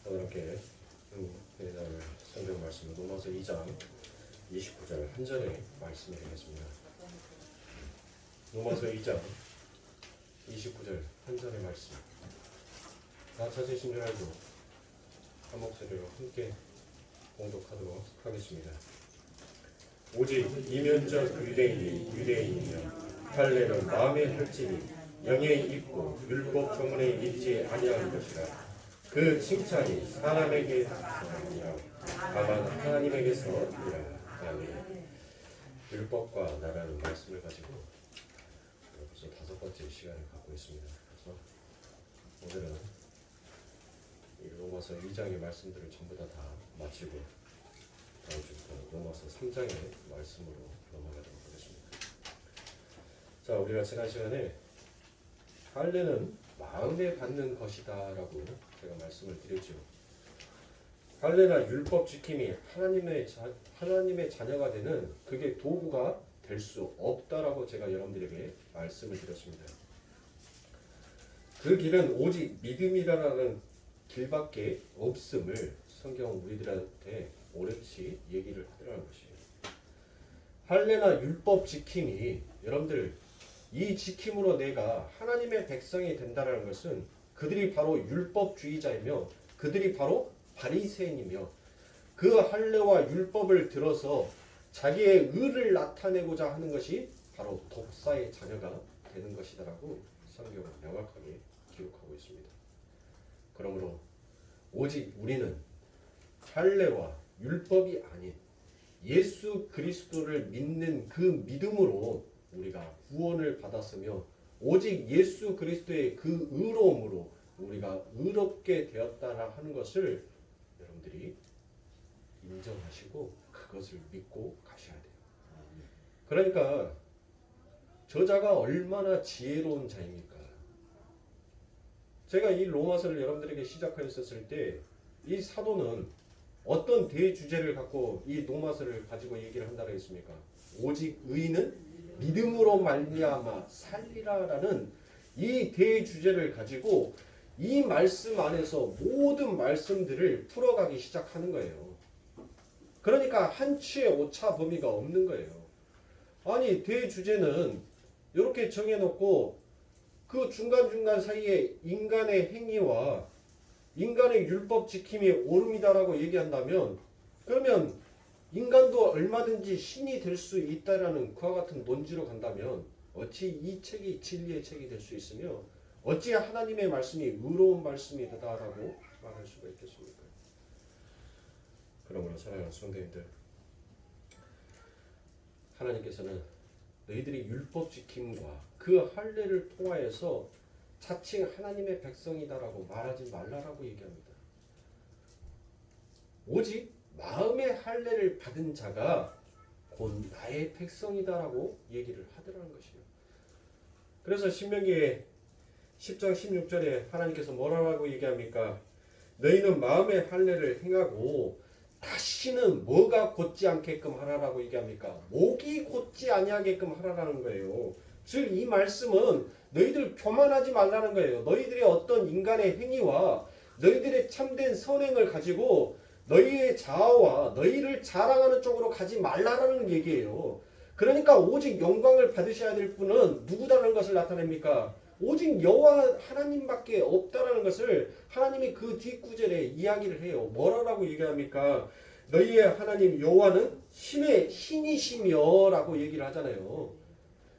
오늘 함께 성경 말씀 로마서 2장 29절 한 절의 말씀을 드리겠습니다. 로마서 2장 29절 한 절의 말씀. 다 찾으신 줄 알고 한 목소리로 함께 공독하도록 하겠습니다. 오직 이면적 유대인이 유대인이며 할례는 마음에 할지니 영에 있고 율법 조문에 있지 아니하는 것이라. 그 칭찬이 사람에게서니라 다만 하나님에게서니라. 아멘. 율법과 나라는 말씀을 가지고 벌써 5번째 시간을 갖고 있습니다. 그래서 오늘은 이 로마서 2장의 말씀들을 전부 다 마치고 다음 주부터 로마서 3장의 말씀으로 넘어가도록 하겠습니다. 자, 우리가 지난 시간에 할례는 마음에 받는 것이다 라고 제가 말씀을 드렸죠. 할례나 율법 지킴이 하나님의 자녀가 되는 그게 도구가 될 수 없다라고 제가 여러분들에게 말씀을 드렸습니다. 그 길은 오직 믿음이라는 길밖에 없음을 성경은 우리들한테 오랜치 얘기를 하더라는 것이에요. 할례나 율법 지킴이 여러분들 이 지킴으로 내가 하나님의 백성이 된다는 것은 그들이 바로 율법주의자이며 그들이 바로 바리새인이며 그 할례와 율법을 들어서 자기의 의를 나타내고자 하는 것이 바로 독사의 자녀가 되는 것이다라고 성경은 명확하게 기록하고 있습니다. 그러므로 오직 우리는 할례와 율법이 아닌 예수 그리스도를 믿는 그 믿음으로 우리가 구원을 받았으며 오직 예수 그리스도의 그 의로움으로 우리가 의롭게 되었다라 하는 것을 여러분들이 인정하시고 그것을 믿고 가셔야 돼요. 그러니까 저자가 얼마나 지혜로운 자입니까? 제가 이 로마서를 여러분들에게 시작하였을 때 이 사도는 어떤 대주제를 갖고 이 로마서를 가지고 얘기를 한다고 했습니까? 오직 의인은 믿음으로 말미암아 살리라라는 이 대주제를 가지고 이 말씀 안에서 모든 말씀들을 풀어가기 시작하는 거예요. 그러니까 한치의 오차 범위가 없는 거예요. 아니 대주제는 이렇게 정해놓고 그 중간중간 사이에 인간의 행위와 인간의 율법 지킴이 옳음이다라고 얘기한다면 그러면 인간도 얼마든지 신이 될 수 있다라는 그와 같은 논지로 간다면 어찌 이 책이 진리의 책이 될 수 있으며 어찌 하나님의 말씀이 의로운 말씀이 되다라고 말할 수가 있겠습니까? 그러므로 사랑하는 성도님들, 하나님께서는 너희들이 율법 지킴과 그 할례를 통하여서 자칭 하나님의 백성이다라고 말하지 말라라고 얘기합니다. 오직 마음의 할례를 받은 자가 곧 나의 백성이다라고 얘기를 하더라는 것이에요. 그래서 신명기의 10장 16절에 하나님께서 뭐라고 얘기합니까? 너희는 마음의 할례를 행하고 다시는 뭐가 곧지 않게끔 하라라고 얘기합니까? 목이 곧지 아니하게끔 하라라는 거예요. 즉 이 말씀은 너희들 교만하지 말라는 거예요. 너희들의 어떤 인간의 행위와 너희들의 참된 선행을 가지고 너희의 자아와 너희를 자랑하는 쪽으로 가지 말라라는 얘기예요. 그러니까 오직 영광을 받으셔야 될 분은 누구다라는 것을 나타냅니까? 오직 여호와 하나님밖에 없다라는 것을 하나님이 그 뒷구절에 이야기를 해요. 뭐라고 얘기합니까? 너희의 하나님 여호와는 신이시며 라고 얘기를 하잖아요.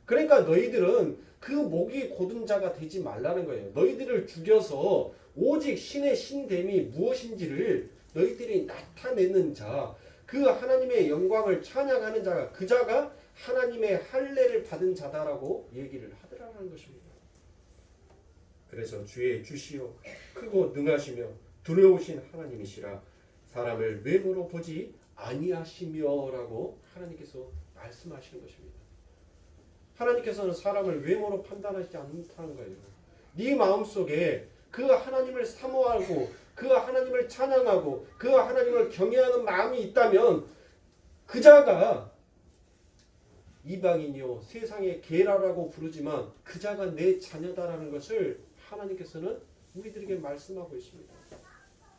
그러니까 너희들은 그 목이 곧은 자가 되지 말라는 거예요. 너희들을 죽여서 오직 신의 신됨이 무엇인지를 너희들이 나타내는 자, 그 하나님의 영광을 찬양하는 자가 그 자가 하나님의 할례를 받은 자다라고 얘기를 하더라는 것입니다. 그래서 주의 주시오 크고 능하시며 두려우신 하나님이시라 사람을 외모로 보지 아니하시며라고 하나님께서 말씀하시는 것입니다. 하나님께서는 사람을 외모로 판단하지 않다는 거예요. 네 마음속에 그 하나님을 사모하고 그 하나님을 찬양하고 그 하나님을 경외하는 마음이 있다면 그 자가 이방인이요 세상의 계라라고 부르지만 그 자가 내 자녀다라는 것을 하나님께서는 우리들에게 말씀하고 있습니다.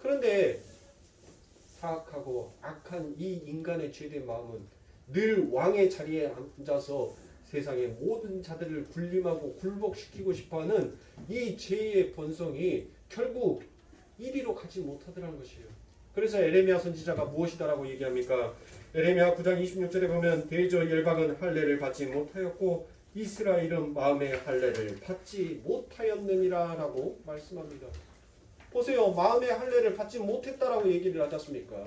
그런데 사악하고 악한 이 인간의 죄된 마음은 늘 왕의 자리에 앉아서 세상의 모든 자들을 군림하고 굴복시키고 싶어하는 이 죄의 본성이 결국 이리로 가지 못하더라는 것이에요. 그래서 에레미야 선지자가 무엇이다라고 얘기합니까? 에레미야 9장 26절에 보면 대저 열방은 할례를 받지 못하였고 이스라엘은 마음의 할례를 받지 못하였느니라 라고 말씀합니다. 보세요. 마음의 할례를 받지 못했다라고 얘기를 하지 않습니까?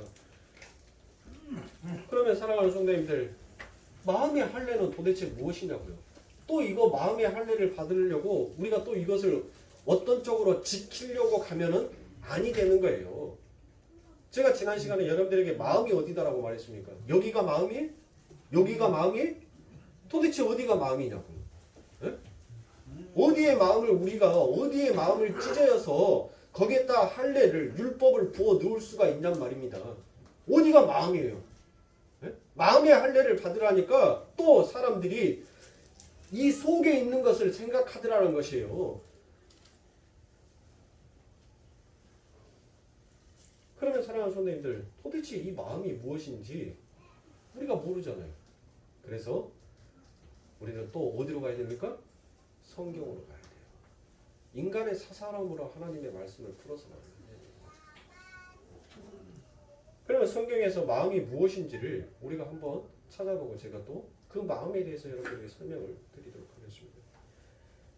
그러면 사랑하는 성도님들, 마음의 할례는 도대체 무엇이냐고요? 또 이거 마음의 할례를 받으려고 우리가 또 이것을 어떤 쪽으로 지키려고 가면은 아니 되는 거예요. 제가 지난 시간에 여러분들에게 마음이 어디다라고 말했습니까? 여기가 마음이? 여기가 마음이? 도대체 어디가 마음이냐고요? 네? 어디에 마음을 우리가 어디에 마음을 찢어서 거기에다 할례를 율법을 부어 넣을 수가 있냔 말입니다. 어디가 마음이에요? 네? 마음의 할례를 받으라니까 또 사람들이 이 속에 있는 것을 생각하더라는 것이에요. 그러면 사랑하는 손님들, 도대체 이 마음이 무엇인지 우리가 모르잖아요. 그래서 우리는 또 어디로 가야 됩니까? 성경으로 가야 돼요. 인간의 사사람으로 하나님의 말씀을 풀어서는 안 돼요. 그러면 성경에서 마음이 무엇인지를 우리가 한번 찾아보고 제가 또 그 마음에 대해서 여러분에게 설명을 드리도록 하겠습니다.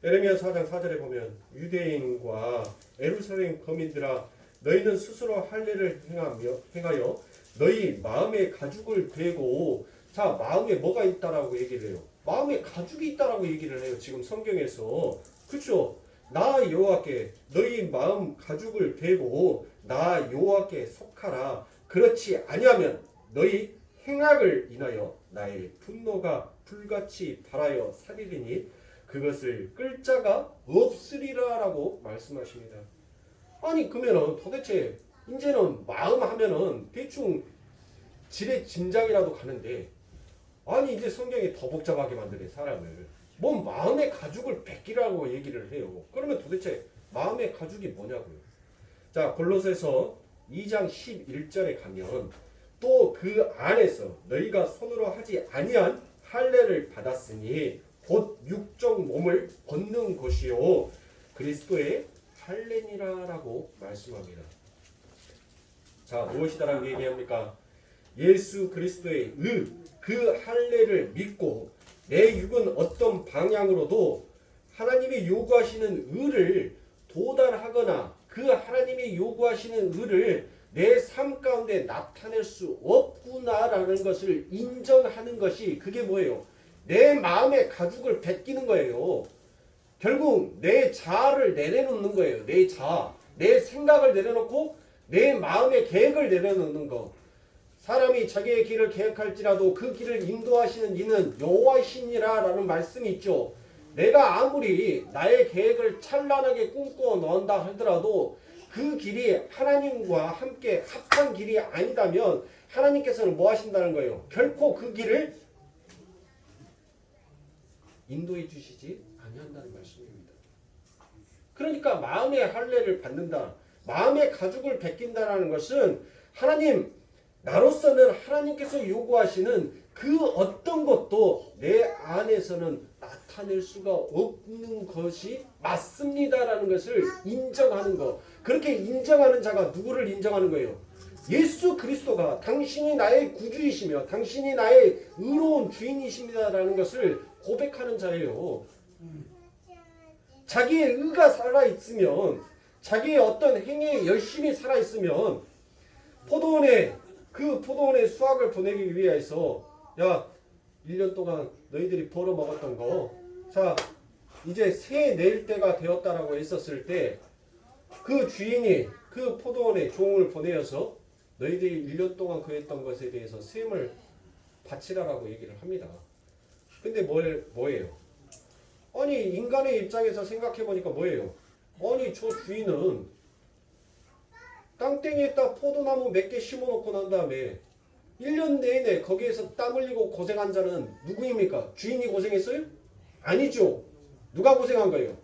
에레미야 4장 4절에 보면 유대인과 예루살렘 거민들아 너희는 스스로 할례를 행하여 너희 마음의 가죽을 베고 자 마음에 뭐가 있다라고 얘기를 해요. 마음에 가죽이 있다라고 얘기를 해요. 지금 성경에서 그렇죠. 나 여호와께 너희 마음 가죽을 베고 나 여호와께 속하라. 그렇지 아니하면 너희 행악을 인하여 나의 분노가 불같이 발하여 사리리니 그것을 끌 자가 없으리라라고 말씀하십니다. 아니 그러면은 도대체 이제는 마음 하면은 대충 지레 짐작이라도 가는데 아니 이제 성경이 더 복잡하게 만드네 사람을. 뭔 마음의 가죽을 베끼라고 얘기를 해요. 그러면 도대체 마음의 가죽이 뭐냐고요. 자 골로새서 2장 11절에 가면 또 그 안에서 너희가 손으로 하지 아니한 할례를 받았으니 곧 육적 몸을 벗는 것이요 그리스도의 할례니라라고 말씀합니다. 자 무엇이다라고 얘기합니까? 예수 그리스도의 그 할례를 믿고 내 육은 어떤 방향으로도 하나님이 요구하시는 의를 도달하거나 그 하나님이 요구하시는 의를 내 삶 가운데 나타낼 수 없구나라는 것을 인정하는 것이 그게 뭐예요? 내 마음의 가죽을 벗기는 거예요. 결국 내 자아를 내려놓는 거예요. 내 자아, 내 생각을 내려놓고 내 마음의 계획을 내려놓는 거. 사람이 자기의 길을 계획할지라도 그 길을 인도하시는 이는 여호와시니라라는 말씀이 있죠. 내가 아무리 나의 계획을 찬란하게 꿈꾸어 넣는다 하더라도 그 길이 하나님과 함께 합한 길이 아니다면 하나님께서는 뭐 하신다는 거예요? 결코 그 길을 인도해 주시지 아니한다는 말씀입니다. 그러니까 마음의 할례를 받는다. 마음의 가죽을 벗긴다라는 것은 하나님 나로서는 하나님께서 요구하시는 그 어떤 것도 내 안에서는 나타낼 수가 없는 것이 맞습니다라는 것을 인정하는 것. 그렇게 인정하는 자가 누구를 인정하는 거예요? 예수 그리스도가 당신이 나의 구주이시며 당신이 나의 의로운 주인이십니다라는 것을 고백하는 자예요. 자기의 의가 살아있으면 자기의 어떤 행위에 열심히 살아있으면 포도원에 수확을 보내기 위해서 야 1년 동안 너희들이 벌어먹었던 거 자 이제 새 낼 때가 되었다라고 했었을 때 그 주인이 그 포도원에 종을 보내어서 너희들이 1년 동안 그랬던 것에 대해서 셈을 바치라라고 얘기를 합니다. 근데 뭐예요? 아니 인간의 입장에서 생각해보니까 뭐예요? 아니 저 주인은 땅땡이에다 포도나무 몇 개 심어놓고 난 다음에 1년 내내 거기에서 땀 흘리고 고생한 자는 누구입니까? 주인이 고생했어요? 아니죠. 누가 고생한 거예요?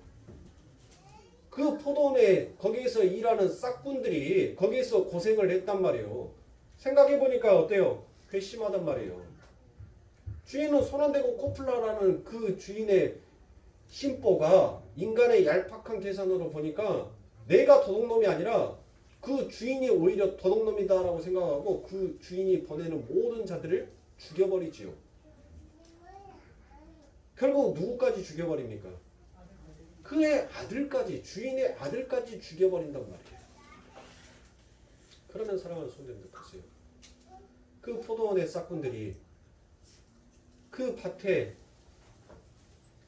그 포도원에 거기에서 일하는 싹분들이 거기에서 고생을 했단 말이에요. 생각해보니까 어때요? 괘씸하단 말이에요. 주인은 손 안 대고 코플라라는 그 주인의 심보가 인간의 얄팍한 계산으로 보니까 내가 도둑놈이 아니라 그 주인이 오히려 도둑놈이다라고 생각하고 그 주인이 보내는 모든 자들을 죽여버리지요. 결국 누구까지 죽여버립니까? 그의 아들까지, 주인의 아들까지 죽여버린단 말이에요. 그러면 사랑하는 성도님들 보세요. 그 포도원의 싹꾼들이 그 밭에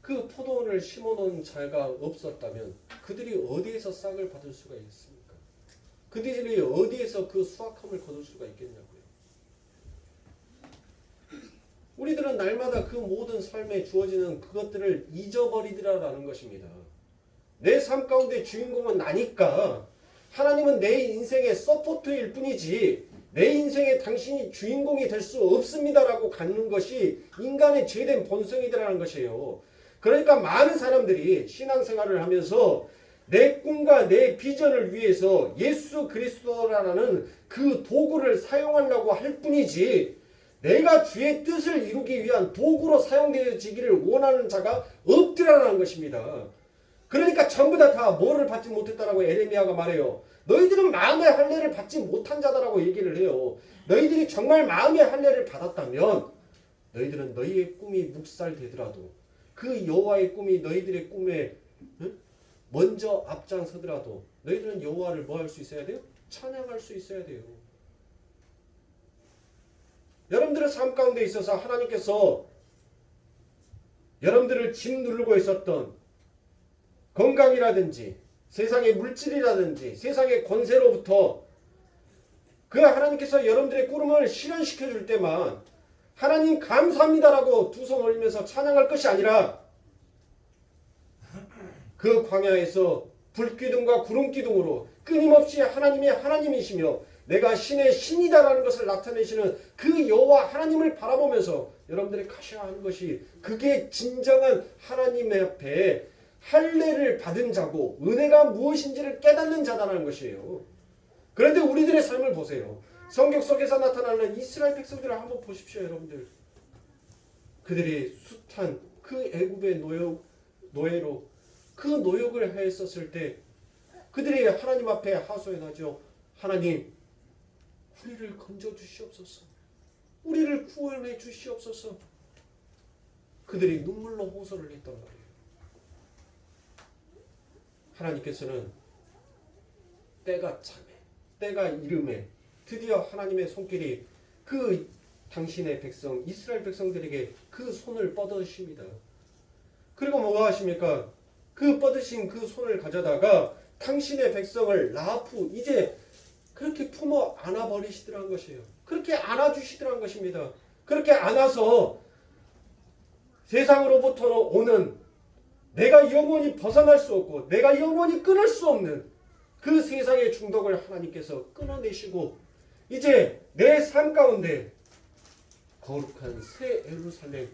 그 포도원을 심어놓은 자가 없었다면 그들이 어디에서 싹을 받을 수가 있습니까? 그들이 어디에서 그 수확함을 거둘 수가 있겠냐고요. 우리들은 날마다 그 모든 삶에 주어지는 그것들을 잊어버리더라라는 것입니다. 내 삶 가운데 주인공은 나니까 하나님은 내 인생의 서포트일 뿐이지 내 인생에 당신이 주인공이 될 수 없습니다라고 갖는 것이 인간의 죄된 본성이라는 것이에요. 그러니까 많은 사람들이 신앙생활을 하면서 내 꿈과 내 비전을 위해서 예수 그리스도라는 그 도구를 사용하려고 할 뿐이지 내가 주의 뜻을 이루기 위한 도구로 사용되어지기를 원하는 자가 없더라는 것입니다. 그러니까 전부 다 뭐를 받지 못했다라고 에레미야가 말해요. 너희들은 마음의 할례를 받지 못한 자다라고 얘기를 해요. 너희들이 정말 마음의 할례를 받았다면 너희들은 너희의 꿈이 묵살되더라도 그 여호와의 꿈이 너희들의 꿈에 먼저 앞장서더라도 너희들은 여호와를 뭐 할 수 있어야 돼요? 찬양할 수 있어야 돼요. 여러분들의 삶 가운데 있어서 하나님께서 여러분들을 짓누르고 있었던 건강이라든지 세상의 물질이라든지 세상의 권세로부터 그 하나님께서 여러분들의 꾸름을 실현시켜 줄 때만 하나님 감사합니다라고 두 손 올리면서 찬양할 것이 아니라 그 광야에서 불기둥과 구름기둥으로 끊임없이 하나님이 하나님이시며 내가 신의 신이다라는 것을 나타내시는 그 여호와 하나님을 바라보면서 여러분들이 가셔야 하는 것이 그게 진정한 하나님 앞에 할례를 받은 자고 은혜가 무엇인지를 깨닫는 자다라는 것이에요. 그런데 우리들의 삶을 보세요. 성경 속에서 나타나는 이스라엘 백성들을 한번 보십시오. 여러분들. 그들이 숱한 그 애굽의 노예로 그 노역을 했었을 때 그들이 하나님 앞에 하소연하죠. 하나님, 우리를 건져 주시옵소서. 우리를 구원해 주시옵소서. 그들이 눈물로 호소를 했단 말이에요. 하나님께서는 때가 참에, 때가 이름에 드디어 하나님의 손길이 그 당신의 백성, 이스라엘 백성들에게 그 손을 뻗으십니다. 그리고 뭐가 하십니까? 그 뻗으신 그 손을 가져다가 당신의 백성을 라프 이제 그렇게 품어 안아버리시더란 것이에요. 그렇게 안아주시더란 것입니다. 그렇게 안아서 세상으로부터 오는 내가 영원히 벗어날 수 없고 내가 영원히 끊을 수 없는 그 세상의 중독을 하나님께서 끊어내시고 이제 내 삶 가운데 거룩한 새 예루살렘,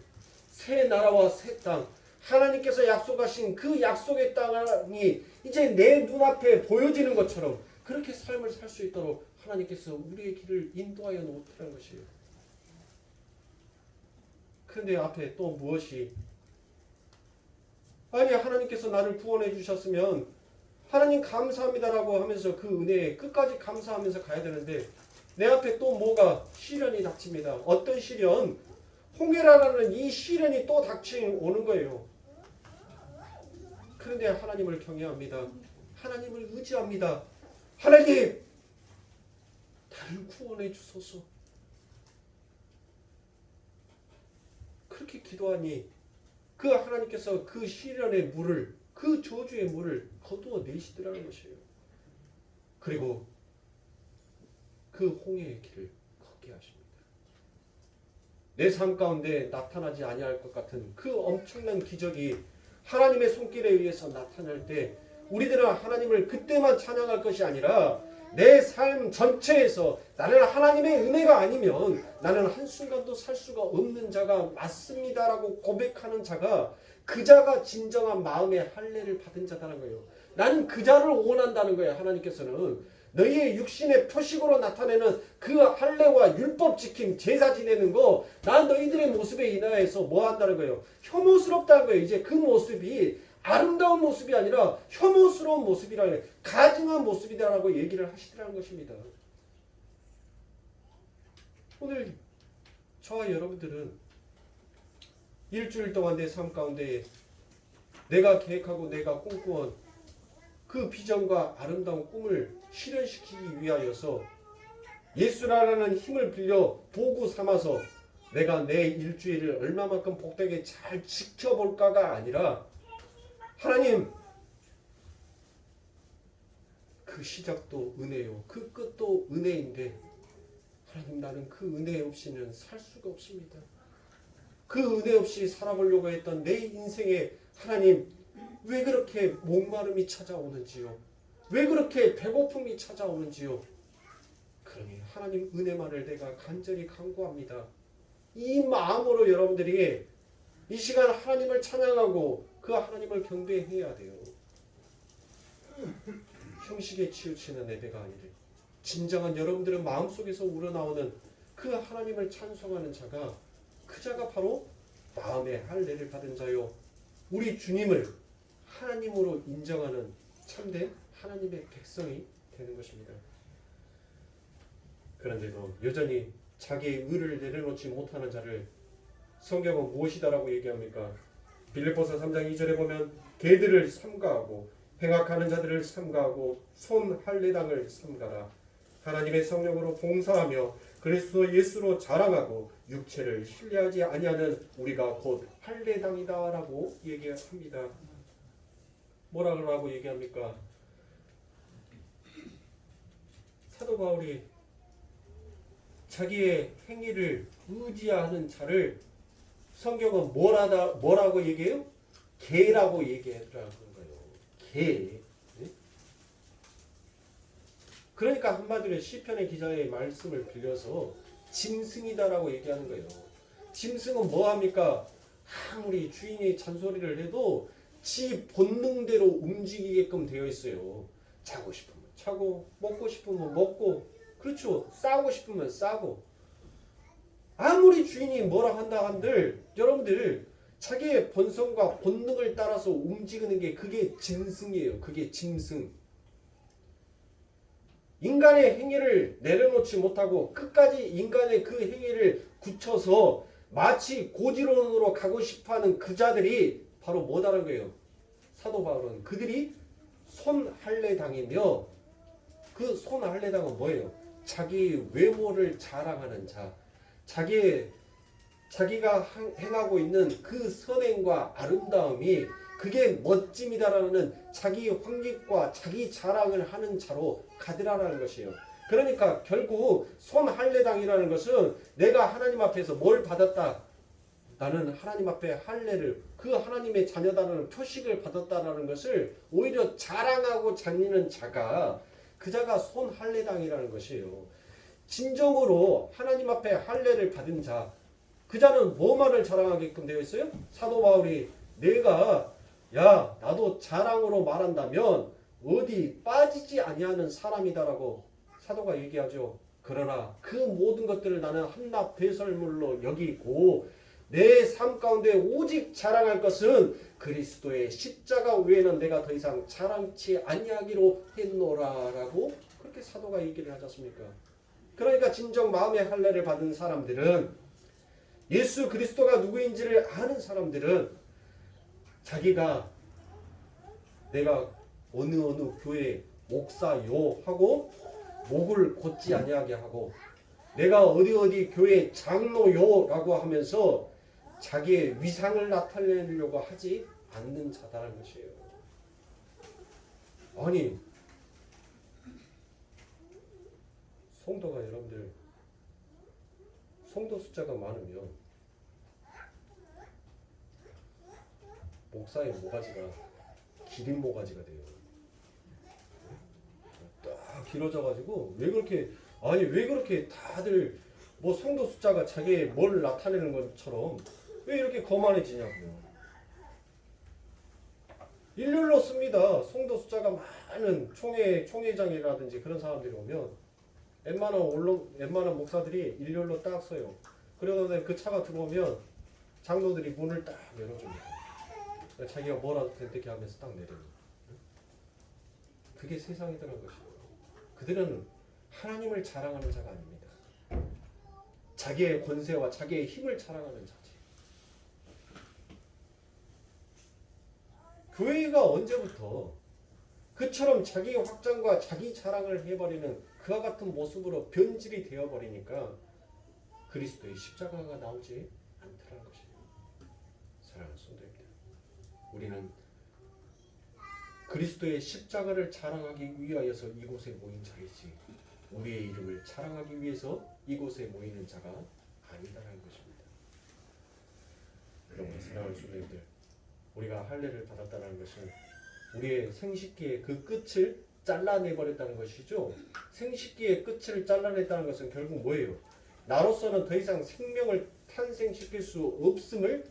새 나라와 새 땅, 하나님께서 약속하신 그 약속의 땅이 이제 내 눈앞에 보여지는 것처럼 그렇게 삶을 살 수 있도록 하나님께서 우리의 길을 인도하여 놓으라는 것이에요. 그런데 앞에 또 무엇이 아니 하나님께서 나를 구원해 주셨으면 하나님 감사합니다라고 하면서 그 은혜에 끝까지 감사하면서 가야 되는데 내 앞에 또 뭐가 시련이 닥칩니다. 어떤 시련? 홍해라는 이 시련이 또 닥쳐오는 거예요. 그런데 하나님을 경외합니다. 하나님을 의지합니다. 하나님, 나를 구원해 주소서. 그렇게 기도하니 그 하나님께서 그 시련의 물을, 그 저주의 물을 거두어 내시더라는 것이에요. 그리고 그 홍해의 길을 걷게 하십니다. 내 삶 가운데 나타나지 아니할 것 같은 그 엄청난 기적이 하나님의 손길에 의해서 나타날 때 우리들은 하나님을 그때만 찬양할 것이 아니라 내 삶 전체에서 나는 하나님의 은혜가 아니면 나는 한순간도 살 수가 없는 자가 맞습니다라고 고백하는 자가 그 자가 진정한 마음의 할례를 받은 자다는 거예요. 나는 그 자를 원한다는 거예요. 하나님께서는 너희의 육신의 표식으로 나타내는 그 할례와 율법 지킴, 제사 지내는 거, 난 너희들의 모습에 인하여서 뭐 한다는 거예요? 혐오스럽다는 거예요. 이제 그 모습이 아름다운 모습이 아니라 혐오스러운 모습이라는, 가증한 모습이다라고 얘기를 하시더라는 것입니다. 오늘 저와 여러분들은 일주일 동안 내 삶 가운데 내가 계획하고 내가 꿈꾸던 그 비전과 아름다운 꿈을 실현시키기 위하여서 예수라는 힘을 빌려 도구 삼아서 내가 내 일주일을 얼마만큼 복되게 잘 지켜볼까가 아니라, 하나님, 그 시작도 은혜요, 그 끝도 은혜인데 하나님, 나는 그 은혜 없이는 살 수가 없습니다. 그 은혜 없이 살아보려고 했던 내 인생에 하나님, 왜 그렇게 목마름이 찾아오는지요? 왜 그렇게 배고픔이 찾아오는지요? 그러니 하나님 은혜만을 내가 간절히 간구합니다. 이 마음으로 여러분들이 이 시간 하나님을 찬양하고 그 하나님을 경배해야 돼요. 형식에 치우치는 예배가 아니래. 진정한 여러분들의 마음속에서 우러나오는 그 하나님을 찬송하는 자가, 그 자가 바로 마음의 할례를 받은 자요, 우리 주님을 하나님으로 인정하는 참된 하나님의 백성이 되는 것입니다. 그런데도 여전히 자기의 의를 내려놓지 못하는 자를 성경은 무엇이다라고 얘기합니까? 빌립보서 3장 2절에 보면 개들을 삼가하고 행악하는 자들을 삼가하고 손 할례당을 삼가라. 하나님의 성령으로 봉사하며 그리스도 예수로 자랑하고 육체를 신뢰하지 아니하는 우리가 곧 할례당이다라고 얘기합니다. 뭐라고 얘기합니까? 사도 바울이 자기의 행위를 의지하는 자를 성경은 뭐라고 얘기해요? 개라고 얘기하더라는 거예요. 개. 그러니까 한마디로 시편의 기자의 말씀을 빌려서 짐승이다라고 얘기하는 거예요. 짐승은 뭐합니까? 아무리 주인이 잔소리를 해도 지 본능대로 움직이게끔 되어 있어요. 자고 싶으면 자고, 먹고 싶으면 먹고, 그렇죠. 싸고 싶으면 싸고. 아무리 주인이 뭐라 한다 한들 여러분들 자기의 본성과 본능을 따라서 움직이는 게, 그게 짐승이에요. 그게 짐승. 인간의 행위를 내려놓지 못하고 끝까지 인간의 그 행위를 굳혀서 마치 고지론으로 가고 싶어하는 그 자들이 바로 뭐다라는 거예요. 사도 바울은 그들이 손할례당이며, 그 손할례당은 뭐예요? 자기 외모를 자랑하는 자, 자기가 행하고 있는 그 선행과 아름다움이 그게 멋짐이다라는 자기 확립과 자기 자랑을 하는 자로 가더라라는 것이에요. 그러니까 결국 손할례당이라는 것은 내가 하나님 앞에서 뭘 받았다, 나는 하나님 앞에 할례를, 그 하나님의 자녀다라는 표식을 받았다라는 것을 오히려 자랑하고 다니는 자가, 그 자가 손할례당이라는 것이에요. 진정으로 하나님 앞에 할례를 받은 자, 그 자는 뭐만을 자랑하게끔 되어 있어요? 사도 바울이 내가 나도 자랑으로 말한다면 어디 빠지지 아니하는 사람이다라고 사도가 얘기하죠. 그러나 그 모든 것들을 나는 한낱 배설물로 여기고 내 삶 가운데 오직 자랑할 것은 그리스도의 십자가 외에는 내가 더 이상 자랑치 아니하기로 했노라라고 그렇게 사도가 얘기를 하지 않습니까? 그러니까 진정 마음의 할례를 받은 사람들은, 예수 그리스도가 누구인지를 아는 사람들은 자기가 내가 어느 교회 목사요 하고 목을 곧지 아니하게 하고, 내가 어디 교회 장로요라고 하면서 자기의 위상을 나타내려고 하지 않는 자다라는 것이에요. 아니, 성도가 여러분들 성도 숫자가 많으면 목사의 모가지가 기린 모가지가 돼요. 딱 길어져가지고 왜 그렇게 다들 뭐 성도 숫자가 자기의 뭘 나타내는 것처럼 왜 이렇게 거만해지냐고요. 일렬로 씁니다. 성도 숫자가 많은 총회장이라든지 그런 사람들이 오면 웬만한 목사들이 일렬로 딱 서요. 그러다 그 차가 들어오면 장로들이 문을 딱 열어줍니다. 자기가 뭐라도 될 때 하면서 딱 내려요. 그게 세상이더라는 것이에요. 그들은 하나님을 자랑하는 자가 아닙니다. 자기의 권세와 자기의 힘을 자랑하는 자지. 교회가 언제부터 그처럼 자기 확장과 자기 자랑을 해버리는 그와 같은 모습으로 변질이 되어버리니까 그리스도의 십자가가 나오지 않더라는 것이에요. 사랑하는 성도님들, 우리는 그리스도의 십자가를 자랑하기 위하여서 이곳에 모인 자이지 우리의 이름을 자랑하기 위해서 이곳에 모이는 자가 아니다라는 것입니다. 여러분, 사랑하는 성도님들, 우리가 할례를 받았다는 것은 우리의 생식기의 그 끝을 잘라내버렸다는 것이죠. 생식기의 끝을 잘라냈다는 것은 결국 뭐예요? 나로서는 더 이상 생명을 탄생시킬 수 없음을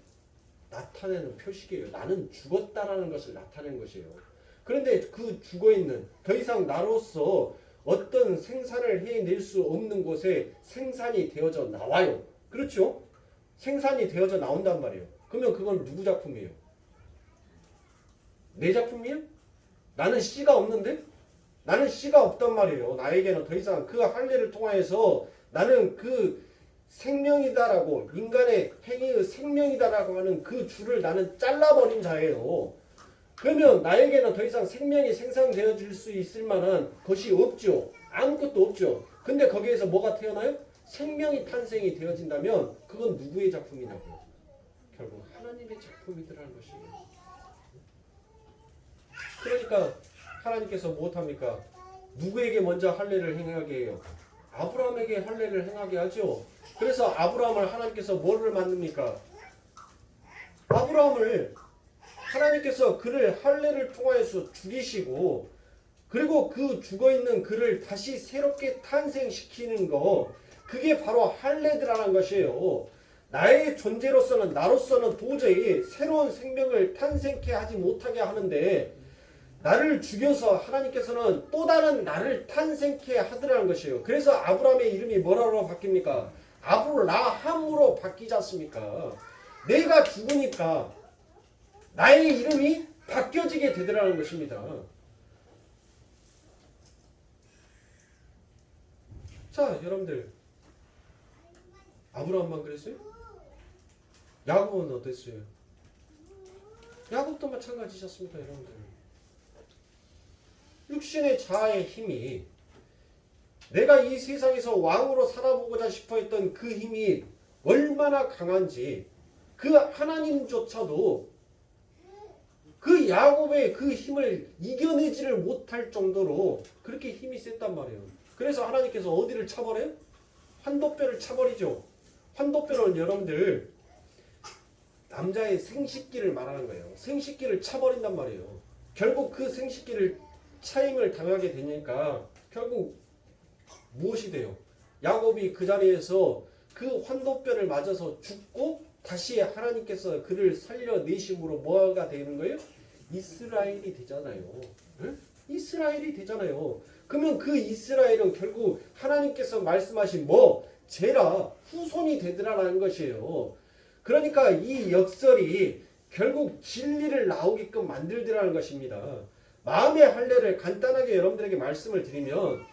나타내는 표식이에요. 나는 죽었다라는 것을 나타내는 것이에요. 그런데 그 죽어있는 더 이상 나로서 어떤 생산을 해낼 수 없는 곳에 생산이 되어져 나와요. 그렇죠? 생산이 되어져 나온단 말이에요. 그러면 그건 누구 작품이에요? 내 작품이에요? 나는 씨가 없는데? 나는 씨가 없단 말이에요. 나에게는 더 이상 그 할례를 통하여서 나는 그 생명이다라고, 인간의 행위의 생명이다라고 하는 그 줄을 나는 잘라버린 자예요. 그러면 나에게는 더 이상 생명이 생산되어질 수 있을 만한 것이 없죠. 아무것도 없죠. 근데 거기에서 뭐가 태어나요? 생명이 탄생이 되어진다면 그건 누구의 작품이냐고요? 결국 하나님의 작품이더라는 것이에요. 그러니까 하나님께서 무엇합니까? 누구에게 먼저 할례를 행하게 해요? 아브라함에게 할례를 행하게 하죠. 그래서 아브라함을 하나님께서 뭐를 만듭니까? 아브라함을 하나님께서 그를 할례를 통하여서 죽이시고, 그리고 그 죽어있는 그를 다시 새롭게 탄생시키는 거, 그게 바로 할례드라는 것이에요. 나의 존재로서는, 나로서는 도저히 새로운 생명을 탄생케 하지 못하게 하는데 나를 죽여서 하나님께서는 또 다른 나를 탄생케 하더라는 것이에요. 그래서 아브라함의 이름이 뭐라고 바뀝니까? 아브라함으로 바뀌지 않습니까? 내가 죽으니까 나의 이름이 바뀌어지게 되더라는 것입니다. 자, 여러분들, 아브라함만 그랬어요? 야곱은 어땠어요? 야곱도 마찬가지셨습니다, 여러분들. 육신의 자아의 힘이, 내가 이 세상에서 왕으로 살아보고자 싶어 했던 그 힘이 얼마나 강한지, 그 하나님조차도 그 야곱의 그 힘을 이겨내지를 못할 정도로 그렇게 힘이 셌단 말이에요. 그래서 하나님께서 어디를 차버려요? 환도뼈를 차버리죠. 환도뼈는 여러분들 남자의 생식기를 말하는 거예요. 생식기를 차버린단 말이에요. 결국 그 생식기를 차임을 당하게 되니까 결국 무엇이 돼요? 야곱이 그 자리에서 그 환도뼈를 맞아서 죽고 다시 하나님께서 그를 살려내심으로 뭐가 되는 거예요? 이스라엘이 되잖아요. 응? 이스라엘이 되잖아요. 그러면 그 이스라엘은 결국 하나님께서 말씀하신 제라 후손이 되더라라는 것이에요. 그러니까 이 역설이 결국 진리를 나오게끔 만들더라는 것입니다. 마음의 할례를 간단하게 여러분들에게 말씀을 드리면,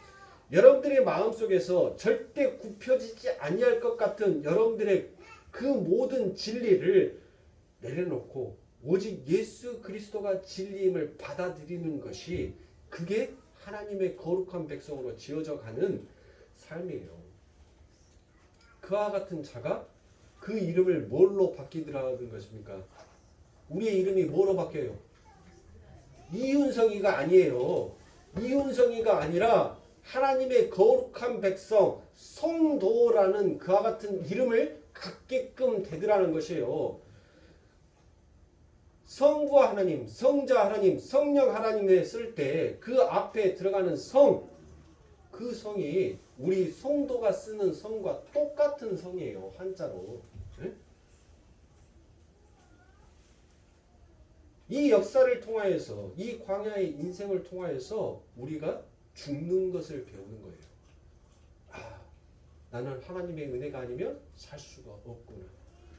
여러분들의 마음속에서 절대 굽혀지지 아니할 것 같은 여러분들의 그 모든 진리를 내려놓고 오직 예수 그리스도가 진리임을 받아들이는 것이, 그게 하나님의 거룩한 백성으로 지어져 가는 삶이에요. 그와 같은 자가 그 이름을 뭘로 바뀌더라는 것입니까? 우리의 이름이 뭐로 바뀌어요? 이윤성이가 아니에요. 이윤성이가 아니라 하나님의 거룩한 백성, 성도라는 그와 같은 이름을 갖게끔 되더라는 것이에요. 성부와 하나님, 성자 하나님, 성령 하나님을 쓸 때 그 앞에 들어가는 성, 그 성이 우리 성도가 쓰는 성과 똑같은 성이에요. 한자로. 네? 이 역사를 통하여서 이 광야의 인생을 통하여서 우리가 죽는 것을 배우는 거예요. 아, 나는 하나님의 은혜가 아니면 살 수가 없구나.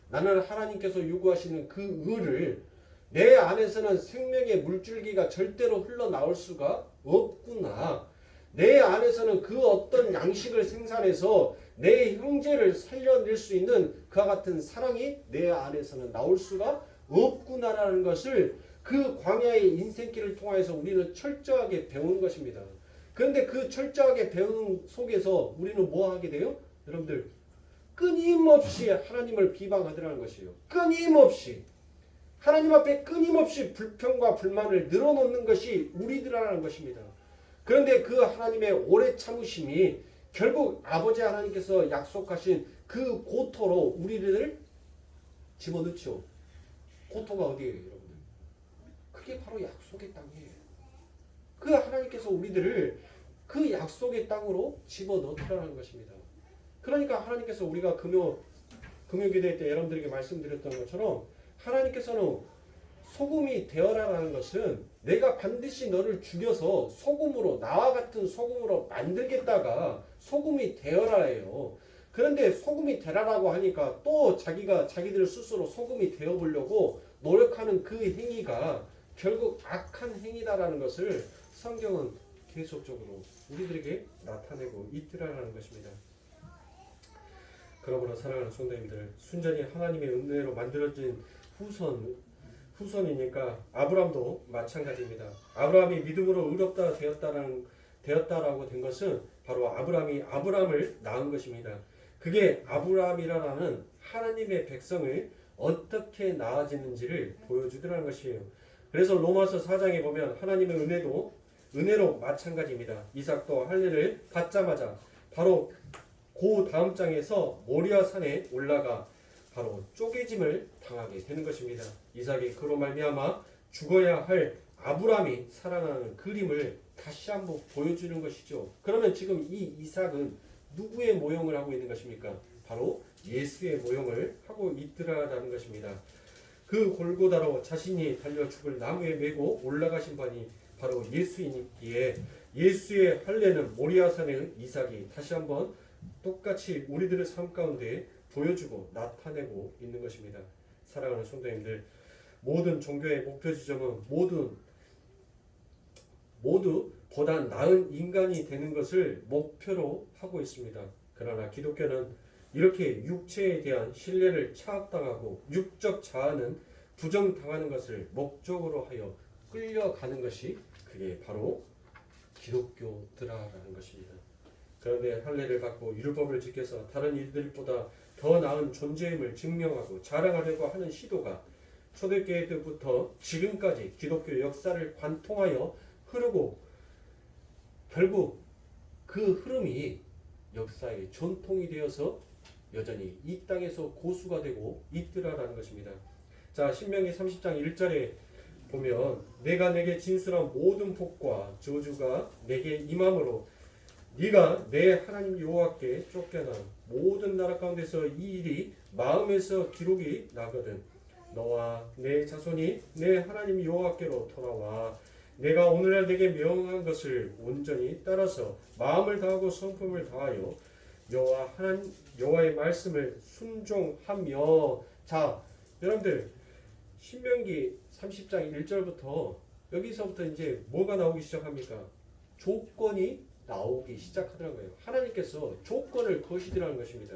나는 하나님께서 요구하시는 그 의를 내 안에서는 생명의 물줄기가 절대로 흘러나올 수가 없구나. 내 안에서는 그 어떤 양식을 생산해서 내 형제를 살려낼 수 있는 그와 같은 사랑이 내 안에서는 나올 수가 없구나라는 것을 그 광야의 인생길을 통해서 우리는 철저하게 배우는 것입니다. 그런데 그 철저하게 배우는 속에서 우리는 뭐 하게 돼요? 여러분들 끊임없이 하나님을 비방하더라는 것이에요. 끊임없이 하나님 앞에 끊임없이 불평과 불만을 늘어놓는 것이 우리들이라는 것입니다. 그런데 그 하나님의 오래 참으심이 결국 아버지 하나님께서 약속하신 그 고토로 우리를 집어넣죠. 고토가 어디예요, 여러분들? 그게 바로 약속의 땅이에요. 그 하나님께서 우리들을 그 약속의 땅으로 집어넣더라는 것입니다. 그러니까 하나님께서 우리가 금요기도회 때 여러분들에게 말씀드렸던 것처럼 하나님께서는 소금이 되어라라는 것은 내가 반드시 너를 죽여서 소금으로 나와 같은 소금으로 만들겠다가 소금이 되어라예요. 그런데 소금이 되라라고 하니까 또 자기들 스스로 소금이 되어보려고 노력하는 그 행위가 결국 악한 행위다라는 것을 성경은 계속적으로 우리들에게 나타내고 있더라라는 것입니다. 그러므로 사랑하는 성도님들, 순전히 하나님의 은혜로 만들어진 후손이니까 아브라함도 마찬가지입니다. 아브라함이 믿음으로 의롭다 되었다라고 된 것은 바로 아브라함이 아브라함을 낳은 것입니다. 그게 아브라함이라는 하나님의 백성을 어떻게 낳아지는지를 보여주더라는 것이에요. 그래서 로마서 4장에 보면 하나님의 은혜로 마찬가지입니다. 이삭도 할례를 받자마자 바로 그 다음 장에서 모리아 산에 올라가 바로 쪼개짐을 당하게 되는 것입니다. 이삭이 그로 말미암아 죽어야 할 아브라함이 살아나는 그림을 다시 한번 보여주는 것이죠. 그러면 지금 이 이삭은 누구의 모형을 하고 있는 것입니까? 바로 예수의 모형을 하고 있더라라는 것입니다. 그 골고다로 자신이 달려 죽을 나무에 메고 올라가신 분이 바로 예수이기에 예수의 할례는 모리아산의 이삭이 다시 한번 똑같이 우리들의 삶 가운데 보여주고 나타내고 있는 것입니다. 사랑하는 성도님들, 모든 종교의 목표 지점은 모두 보다 나은 인간이 되는 것을 목표로 하고 있습니다. 그러나 기독교는 이렇게 육체에 대한 신뢰를 차압당하고 육적 자아는 부정당하는 것을 목적으로 하여 끌려가는 것이 그게 바로 기독교더라라는 것입니다. 그런데 할례를 받고 율법을 지켜서 다른 이들보다 더 나은 존재임을 증명하고 자랑하려고 하는 시도가 초대교회 때부터 지금까지 기독교 역사를 관통하여 흐르고 결국 그 흐름이 역사의 전통이 되어서 여전히 이 땅에서 고수가 되고 있더라라는 것입니다. 자, 신명기 30장 1절에 보면 내가 내게 진술한 모든 복과 저주가 내게 임함으로 네가 내 하나님 여호와께 쫓겨난 모든 나라 가운데서 이 일이 마음에서 기록이 나거든 너와 내 자손이 내 하나님 여호와께로 돌아와 내가 오늘날 내게 명한 것을 온전히 따라서 마음을 다하고 성품을 다하여 여호와의 말씀을 순종하며. 자, 여러분들 신명기 30장 1절부터 여기서부터 이제 뭐가 나오기 시작합니까? 조건이 나오기 시작하더라고요. 하나님께서 조건을 거시더라는 것입니다.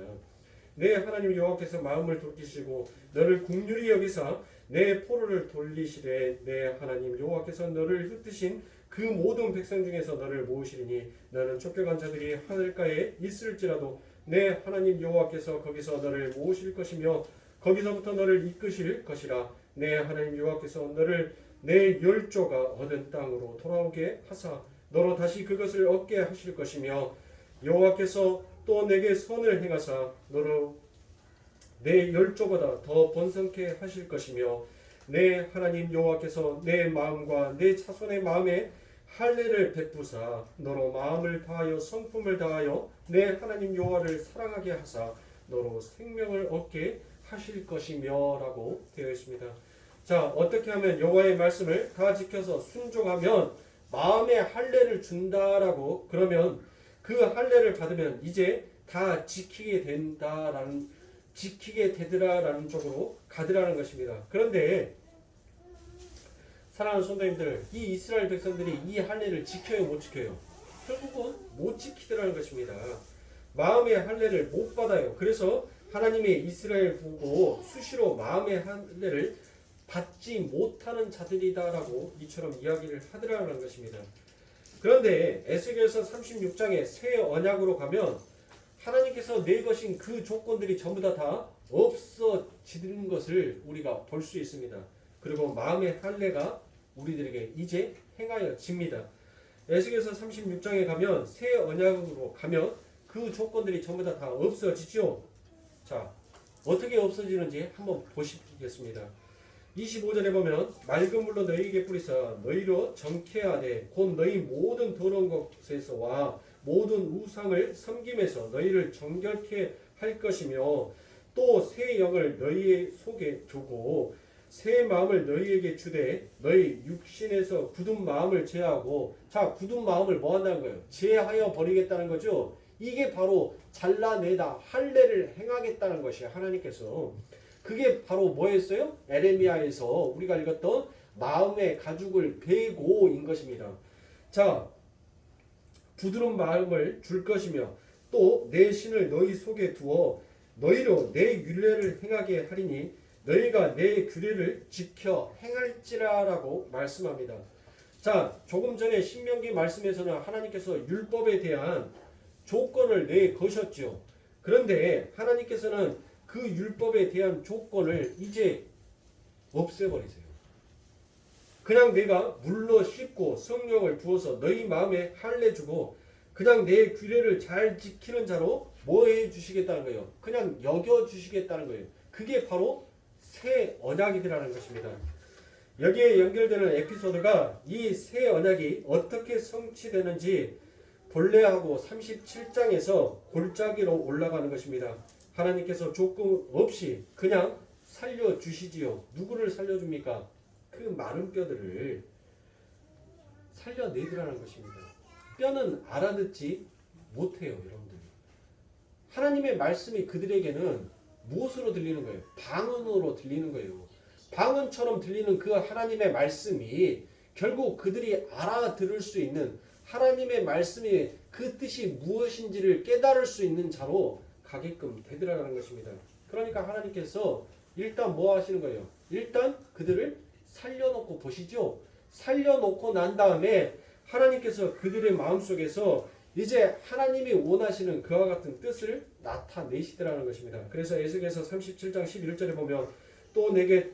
내 하나님 여호와께서 마음을 돌리시고 너를 긍휼히 여기사 내 포로를 돌리시되 내 하나님 여호와께서 너를 흩으신 그 모든 백성 중에서 너를 모으시리니 너는 쫓겨간 자들이 하늘가에 있을지라도 내 하나님 여호와께서 거기서 너를 모으실 것이며 거기서부터 너를 이끄실 것이라. 내 하나님 여호와께서 너를 내 열조가 얻은 땅으로 돌아오게 하사 너로 다시 그것을 얻게 하실 것이며 여호와께서 또 내게 선을 행하사 너로 내 열조보다 더 번성케 하실 것이며 내 하나님 여호와께서 내 마음과 내 자손의 마음에 할례를 베푸사 너로 마음을 다하여 성품을 다하여 내 하나님 여호와를 사랑하게 하사 너로 생명을 얻게 하실 것이며 라고 되어 있습니다. 자, 어떻게 하면 여호와의 말씀을 다 지켜서 순종하면 마음의 할례를 준다라고, 그러면 그 할례를 받으면 이제 다 지키게 되더라라는 쪽으로 가더라는 것입니다. 그런데 사랑하는 성도님들, 이 이스라엘 백성들이 이 할례를 지켜요, 못 지켜요? 결국은 못 지키더라는 것입니다. 마음의 할례를 못 받아요. 그래서 하나님이 이스라엘 보고 수시로 마음의 할례를 받지 못하는 자들이다라고 이처럼 이야기를 하더라는 것입니다. 그런데 에스겔서 36장에 새 언약으로 가면 하나님께서 내것인 그 조건들이 전부 다 없어지는 것을 우리가 볼 수 있습니다. 그리고 마음의 할례가 우리들에게 이제 행하여집니다. 에스겔서 36장에 가면 새 언약으로 가면 그 조건들이 전부 다 없어지죠. 자, 어떻게 없어지는지 한번 보시겠습니다. 25절에 보면 맑은 물로 너희에게 뿌리사 너희로 정케하되 곧 너희 모든 더러운 것에서와 모든 우상을 섬김에서 너희를 정결케 할 것이며 또 새 영을 너희의 속에 두고 새 마음을 너희에게 주되 너희 육신에서 굳은 마음을 제하고, 자, 굳은 마음을 뭐 한다는 거예요? 제하여 버리겠다는 거죠. 이게 바로 잘라내다 할례를 행하겠다는 것이에요. 하나님께서. 그게 바로 뭐였어요? 에레미야에서 우리가 읽었던 마음의 가죽을 베고인 것입니다. 자, 부드러운 마음을 줄 것이며 또 내 신을 너희 속에 두어 너희로 내 율례를 행하게 하리니 너희가 내 규례를 지켜 행할지라라고 말씀합니다. 자, 조금 전에 신명기 말씀에서는 하나님께서 율법에 대한 조건을 내거셨죠. 그런데 하나님께서는 그 율법에 대한 조건을 이제 없애버리세요. 그냥 내가 물로 씻고 성령을 부어서 너희 마음에 할례 주고 그냥 내 규례를 잘 지키는 자로 뭐 해주시겠다는 거예요? 그냥 여겨주시겠다는 거예요. 그게 바로 새 언약이라는 것입니다. 여기에 연결되는 에피소드가 이 새 언약이 어떻게 성취되는지 본래하고 37장에서 골짜기로 올라가는 것입니다. 하나님께서 조건 없이 그냥 살려주시지요. 누구를 살려줍니까? 그 마른 뼈들을 살려내더라는 것입니다. 뼈는 알아듣지 못해요, 여러분들. 하나님의 말씀이 그들에게는 무엇으로 들리는 거예요? 방언으로 들리는 거예요. 방언처럼 들리는 그 하나님의 말씀이 결국 그들이 알아들을 수 있는, 하나님의 말씀이 그 뜻이 무엇인지를 깨달을 수 있는 자로 가게끔 되더라는 것입니다. 그러니까 하나님께서 일단 뭐 하시는 거예요? 일단 그들을 살려놓고 보시죠. 살려놓고 난 다음에 하나님께서 그들의 마음속에서 이제 하나님이 원하시는 그와 같은 뜻을 나타내시더라는 것입니다. 그래서 에스겔서 37장 11절에 보면 또 내게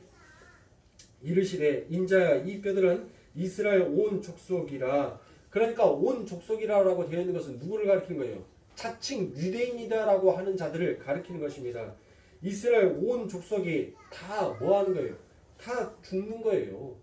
이르시되 인자야 이 뼈들은 이스라엘 온 족속이라. 그러니까 온 족속이라고 되어 있는 것은 누구를 가리키는 거예요? 자칭 유대인이다라고 하는 자들을 가리키는 것입니다. 이스라엘 온 족속이 다 뭐 하는 거예요? 다 죽는 거예요.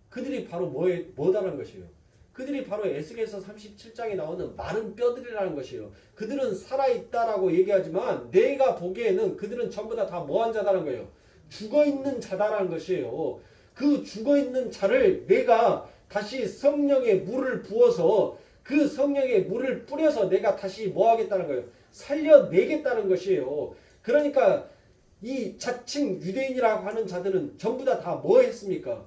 그들이 바로 뭐다라는 것이에요? 그들이 바로 에스겔서 37장에 나오는 마른 뼈들이라는 것이에요. 그들은 살아있다라고 얘기하지만 내가 보기에는 그들은 전부 다 뭐한 자다라는 거예요? 죽어있는 자다라는 것이에요. 그 죽어있는 자를 내가 다시 성령의 물을 부어서 그 성령의 물을 뿌려서 내가 다시 뭐 하겠다는 거예요? 살려내겠다는 것이에요. 그러니까 이 자칭 유대인이라고 하는 자들은 전부 다 뭐 했습니까?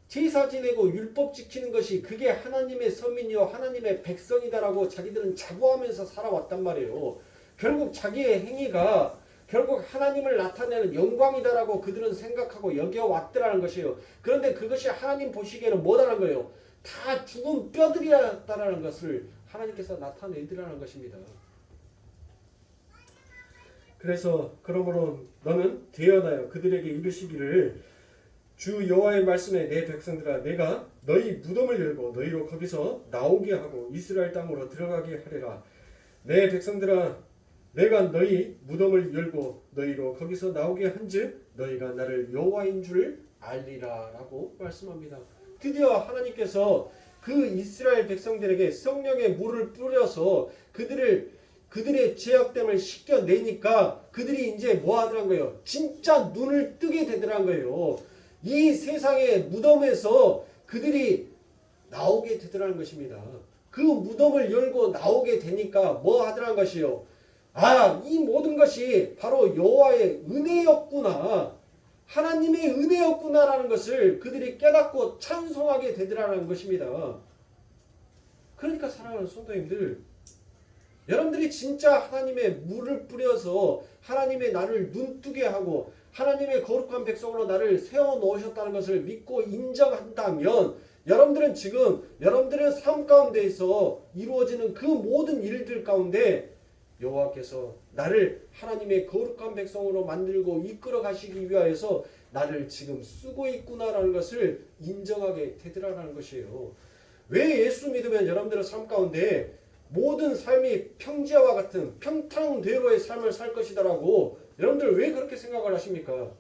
제사 지내고 율법 지키는 것이 그게 하나님의 서민이요 하나님의 백성이다라고 자기들은 자부하면서 살아왔단 말이에요. 결국 자기의 행위가 결국 하나님을 나타내는 영광이다라고 그들은 생각하고 여겨왔더라는 것이에요. 그런데 그것이 하나님 보시기에는 뭐다라는 거예요? 다 죽은 뼈들이었다라는 것을 하나님께서 나타내더라는 것입니다. 그래서 그러므로 너는 되어나여 그들에게 이르시기를 주 여호와의 말씀에 내 백성들아 내가 너희 무덤을 열고 너희로 거기서 나오게 하고 이스라엘 땅으로 들어가게 하리라. 내 백성들아 내가 너희 무덤을 열고 너희로 거기서 나오게 한즉 너희가 나를 여호와인 줄 알리라 라고 말씀합니다. 드디어 하나님께서 그 이스라엘 백성들에게 성령의 물을 뿌려서 그들의 죄악됨을 씻겨내니까 그들이 이제 뭐 하더란 거예요? 진짜 눈을 뜨게 되더란 거예요. 이 세상의 무덤에서 그들이 나오게 되더라는 것입니다. 그 무덤을 열고 나오게 되니까 뭐 하더라는 것이요. 아, 이 모든 것이 바로 여호와의 은혜였구나. 하나님의 은혜였구나라는 것을 그들이 깨닫고 찬송하게 되더라는 것입니다. 그러니까 사랑하는 성도님들, 여러분들이 진짜 하나님의 물을 뿌려서 하나님의 나를 눈뜨게 하고 하나님의 거룩한 백성으로 나를 세워놓으셨다는 것을 믿고 인정한다면 여러분들은 지금 여러분들의 삶 가운데에서 이루어지는 그 모든 일들 가운데 여호와께서 나를 하나님의 거룩한 백성으로 만들고 이끌어 가시기 위하여서 나를 지금 쓰고 있구나라는 것을 인정하게 되더라라는 것이에요. 왜 예수 믿으면 여러분들의 삶 가운데 모든 삶이 평지와 같은 평탄대로의 삶을 살 것이다라고 여러분들 왜 그렇게 생각을 하십니까?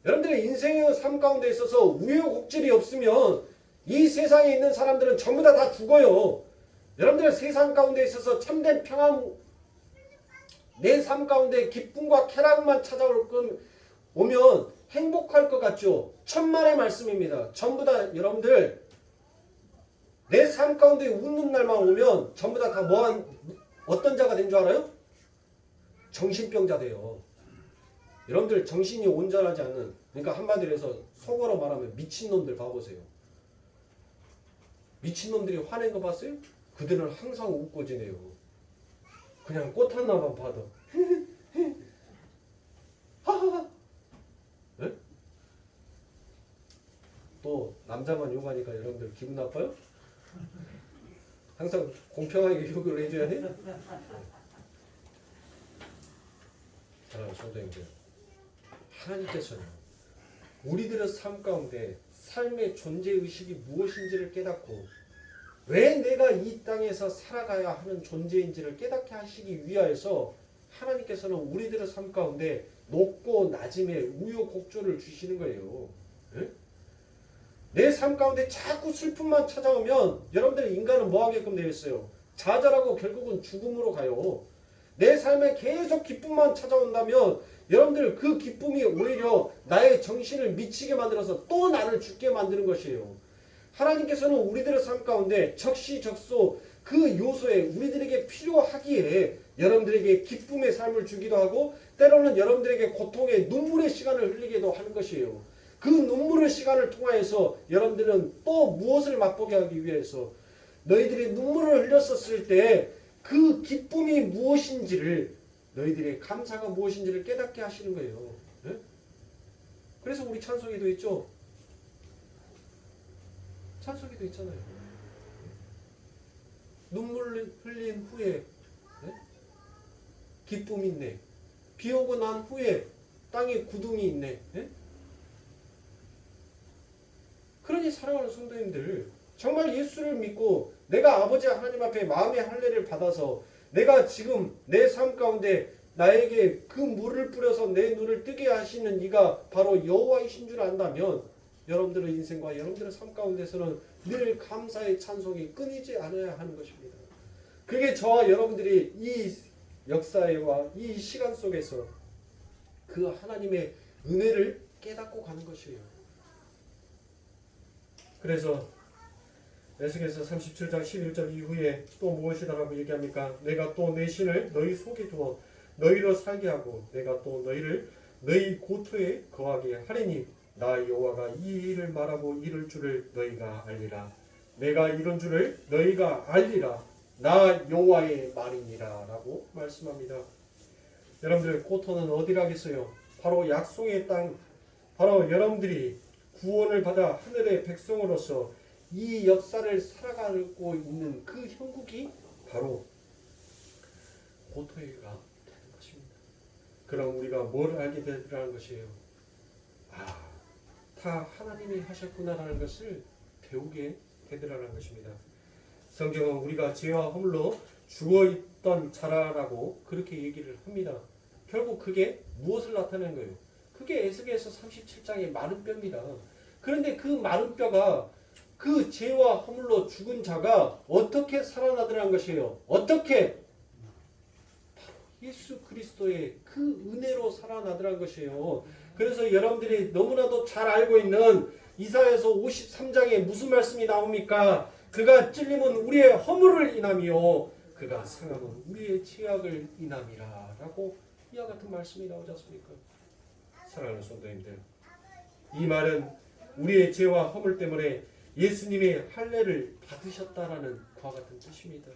여러분들의 인생의 삶 가운데 있어서 우여곡절이 없으면 이 세상에 있는 사람들은 전부 다 죽어요. 여러분들의 세상 가운데 있어서 참된 평안, 내 삶 가운데 기쁨과 쾌락만 찾아오면 행복할 것 같죠? 천만의 말씀입니다. 전부 다 여러분들 내 삶 가운데 웃는 날만 오면 전부 다 뭐한 어떤 자가 된 줄 알아요? 정신병자 돼요. 여러분들 정신이 온전하지 않는, 그러니까 한마디로 해서 속어로 말하면 미친놈들 봐보세요. 미친놈들이 화낸 거 봤어요? 그들은 항상 웃고 지내요. 그냥 꽃 하나만 봐도 하하하. 네? 또 남자만 욕하니까 여러분들 기분 나빠요? 항상 공평하게 욕을 해줘야 돼? 사랑하는 성도님들, 하나님께서는 우리들의 삶 가운데 삶의 존재의식이 무엇인지를 깨닫고 왜 내가 이 땅에서 살아가야 하는 존재인지를 깨닫게 하시기 위하여서 하나님께서는 우리들의 삶 가운데 높고 낮음의 우여곡절을 주시는 거예요. 네? 내 삶 가운데 자꾸 슬픔만 찾아오면 여러분들 인간은 뭐 하게끔 되어 있어요? 좌절하고 결국은 죽음으로 가요. 내 삶에 계속 기쁨만 찾아온다면 여러분들 그 기쁨이 오히려 나의 정신을 미치게 만들어서 또 나를 죽게 만드는 것이에요. 하나님께서는 우리들의 삶 가운데 적시적소 그 요소에 우리들에게 필요하기에 여러분들에게 기쁨의 삶을 주기도 하고 때로는 여러분들에게 고통의 눈물의 시간을 흘리기도 하는 것이에요. 그 눈물의 시간을 통하여서 여러분들은 또 무엇을 맛보게 하기 위해서 너희들이 눈물을 흘렸었을 때 그 기쁨이 무엇인지를 너희들의 감사가 무엇인지를 깨닫게 하시는 거예요. 네? 그래서 우리 찬송에도 있죠. 찬송에도 있잖아요. 눈물 흘린 후에 네? 기쁨이 있네. 비 오고 난 후에 땅에 구름이 있네. 네? 그러니 사랑하는 성도님들, 정말 예수를 믿고 내가 아버지 하나님 앞에 마음의 할례를 받아서 내가 지금 내 삶 가운데 나에게 그 물을 뿌려서 내 눈을 뜨게 하시는 이가 바로 여호와이신 줄 안다면 여러분들의 인생과 여러분들의 삶 가운데서는 늘 감사의 찬송이 끊이지 않아야 하는 것입니다. 그게 저와 여러분들이 이 역사와 이 시간 속에서 그 하나님의 은혜를 깨닫고 가는 것이에요. 그래서 에스겔서 37장 11절 이후에 또 무엇이다라고 얘기합니까? 내가 또 내 신을 너희 속에 두어 너희로 살게 하고 내가 또 너희를 너희 고토에 거하게 하리니 나 여호와가 이 일을 말하고 이룰 줄을 너희가 알리라. 내가 이룬 줄을 너희가 알리라. 나 여호와의 말이니라 라고 말씀합니다. 여러분들 고토는 어디라겠어요? 바로 약속의 땅, 바로 여러분들이 구원을 받아 하늘의 백성으로서 이 역사를 살아가고 있는 그 형국이 바로 고토가 되는 것입니다. 그럼 우리가 뭘 알게 되라는 것이에요? 아, 다 하나님이 하셨구나라는 것을 배우게 되더라는 것입니다. 성경은 우리가 죄와 허물로 죽어있던 자라라고 그렇게 얘기를 합니다. 결국 그게 무엇을 나타내는 거예요? 그게 에스겔서 37장의 마른 뼈입니다. 그런데 그 마른 뼈가 그 죄와 허물로 죽은 자가 어떻게 살아나더라는 것이에요. 어떻게? 바로 예수 그리스도의 그 은혜로 살아나더라는 것이에요. 그래서 여러분들이 너무나도 잘 알고 있는 이사야서 53장에 무슨 말씀이 나옵니까? 그가 찔림은 우리의 허물을 인함이요 그가 상함은 우리의 죄악을 인함이라 라고 이와 같은 말씀이 나오지 않습니까? 사랑하는 성도님들, 이 말은 우리의 죄와 허물 때문에 예수님이 할례를 받으셨다라는 그와 같은 뜻입니다.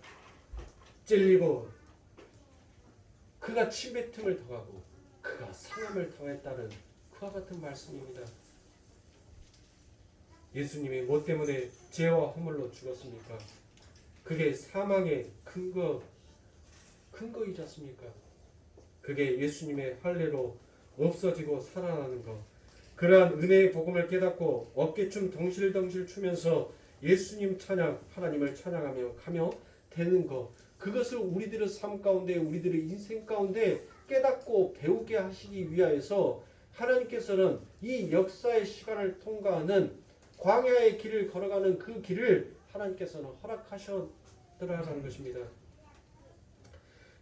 찔리고 그가 침뱉음을 당하고 그가 상함을 당했다는 그와 같은 말씀입니다. 예수님이 뭐 때문에 죄와 허물로 죽었습니까? 그게 사망의 근거이지 않습니까? 그게 예수님의 할례로 없어지고 살아나는 것, 그러한 은혜의 복음을 깨닫고 어깨춤 덩실덩실 추면서 예수님 찬양, 하나님을 찬양하며 가며 되는 것, 그것을 우리들의 삶 가운데, 우리들의 인생 가운데 깨닫고 배우게 하시기 위하여서 하나님께서는 이 역사의 시간을 통과하는 광야의 길을 걸어가는 그 길을 하나님께서는 허락하셨더라는 것입니다.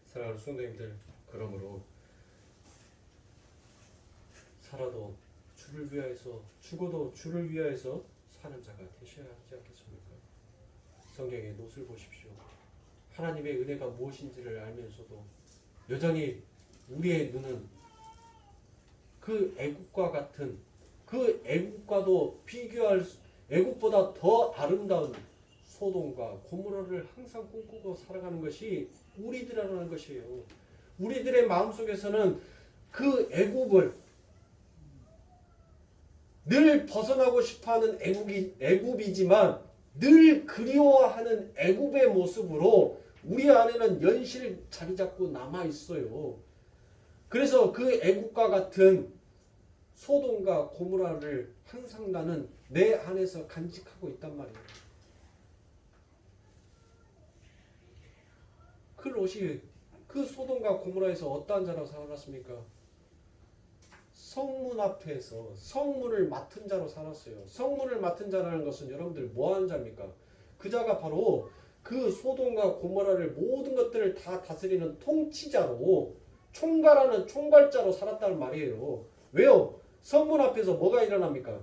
사랑하는 성도님들, 그러므로 살아도 주를 위하여서, 죽어도 주를 위하여서 사는 자가 되셔야 하지 않겠습니까? 성경의 롯을 보십시오. 하나님의 은혜가 무엇인지를 알면서도 여전히 우리의 눈은 그 애국과 같은, 그 애국과도 비교할 애국보다 더 아름다운 소돔과 고모라를 항상 꿈꾸고 살아가는 것이 우리들이라는 것이에요. 우리들의 마음속에서는 그 애국을 늘 벗어나고 싶어하는 애굽이지만 늘 그리워하는 애굽의 모습으로 우리 안에는 연실 자리 잡고 남아 있어요. 그래서 그 애굽과 같은 소돔과 고모라를 항상 나는 내 안에서 간직하고 있단 말이에요. 그 롯이 그 소돔과 고모라에서 어떠한 자로 살아갔습니까? 성문 앞에서 성문을 맡은 자로 살았어요. 성문을 맡은 자라는 것은 여러분들 뭐 하는 자입니까? 그 자가 바로 그 소돔과 고모라를 모든 것들을 다 다스리는 통치자로, 총괄하는 총괄자로 살았다는 말이에요. 왜요? 성문 앞에서 뭐가 일어납니까?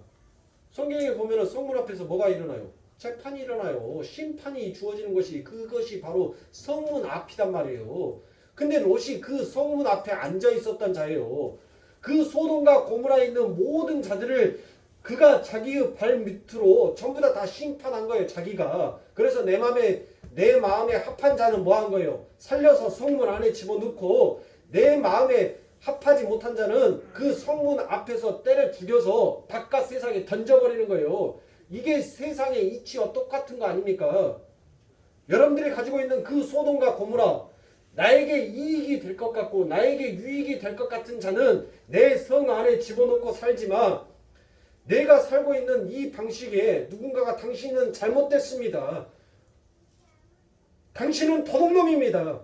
성경에 보면 성문 앞에서 뭐가 일어나요? 재판이 일어나요. 심판이 주어지는 것이, 그것이 바로 성문 앞이단 말이에요. 근데 롯이 그 성문 앞에 앉아 있었던 자예요. 그 소돔과 고모라에 있는 모든 자들을 그가 자기의 발 밑으로 전부 다 심판한 거예요. 자기가. 그래서 내 마음에 합한 자는 뭐 한 거예요? 살려서 성문 안에 집어넣고, 내 마음에 합하지 못한 자는 그 성문 앞에서 때려 죽여서 바깥 세상에 던져버리는 거예요. 이게 세상의 이치와 똑같은 거 아닙니까? 여러분들이 가지고 있는 그 소돔과 고모라, 나에게 이익이 될 것 같고 나에게 유익이 될 것 같은 자는 내 성 안에 집어넣고 살지만, 내가 살고 있는 이 방식에 누군가가 당신은 잘못됐습니다, 당신은 도둑놈입니다,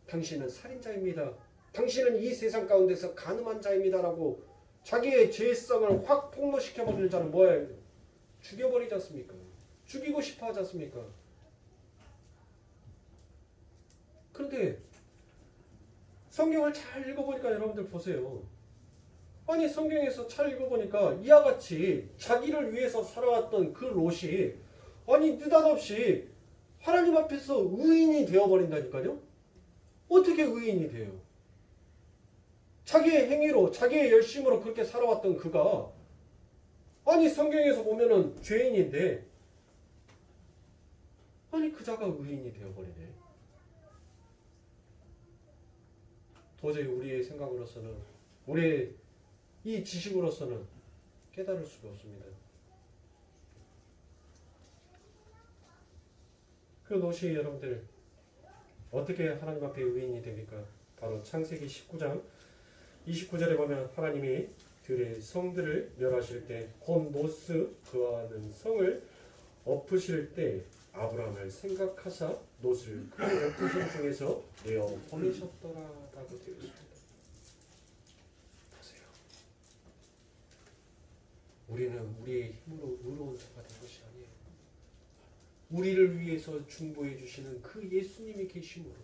당신은 살인자입니다, 당신은 이 세상 가운데서 간음한 자입니다 라고 자기의 죄성을 확 폭로시켜버리는 자는 뭐예요? 죽여버리지 않습니까? 죽이고 싶어 하지 않습니까? 그런데 성경을 잘 읽어보니까 여러분들 보세요. 아니 성경에서 잘 읽어보니까 이와 같이 자기를 위해서 살아왔던 그 롯이 아니 느닷없이 하나님 앞에서 의인이 되어버린다니까요. 어떻게 의인이 돼요? 자기의 행위로, 자기의 열심으로 그렇게 살아왔던 그가 아니 성경에서 보면은 죄인인데 아니 그자가 의인이 되어버리네. 도저히 우리의 생각으로서는, 우리의 이 지식으로서는 깨달을 수가 없습니다. 그 롯이 여러분들 어떻게 하나님 앞에 의인이 됩니까? 바로 창세기 19장 29절에 보면 하나님이 들의 성들을 멸하실 때 곧 롯스 그와는 성을 엎으실 때 아브라함을 생각하사 롯을 그 엎으신 중에서 내어 보내셨더라라고 되어 있습니다. 보세요. 우리는 우리의 힘으로 의로운 자가 된 것이 아니에요. 우리를 위해서 중보해 주시는 그 예수님이 계심으로